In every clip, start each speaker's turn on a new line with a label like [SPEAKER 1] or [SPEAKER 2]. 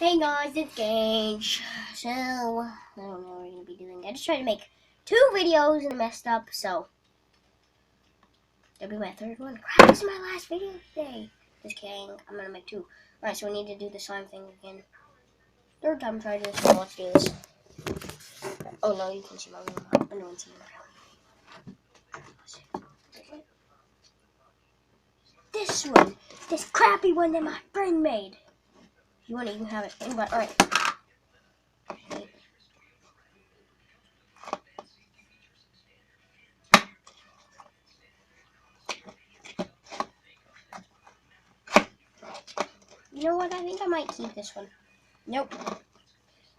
[SPEAKER 1] Hey guys, it's Gage. So, I don't know what we're going to be doing. I just tried to make 2 videos and I messed up, so that'll be my 3rd one. Crap, this is my last video today. Just kidding, I'm going to make 2. Alright, so we need to do the slime thing again. 3rd time trying to do this, so let's do this. Oh no, you can see my room. I don't want to see my room. This one. This crappy one that my friend made. If you want to, you can have it. Alright. You know what? I think I might keep this one. Nope.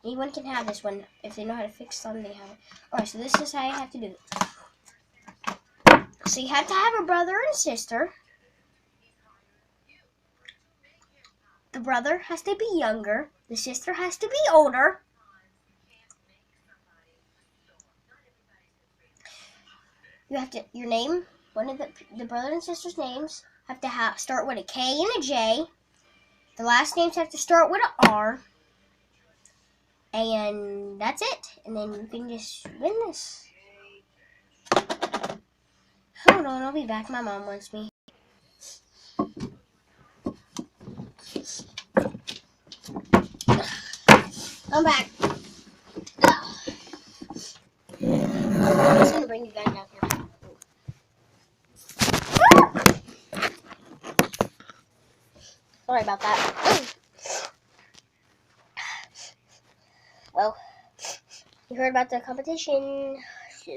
[SPEAKER 1] Anyone can have this one. If they know how to fix something, they have it. Alright, so this is how you have to do it. So you have to have a brother and sister. The brother has to be younger. The sister has to be older. You have to, your name, one of the brother and sister's names have to start with a K and a J. The last names have to start with an R. And that's it. And then you can just win this. Hold on, I'll be back. My mom wants me. I'm back. I'm just gonna bring you guys down here. Sorry about that. Well, you heard about the competition. So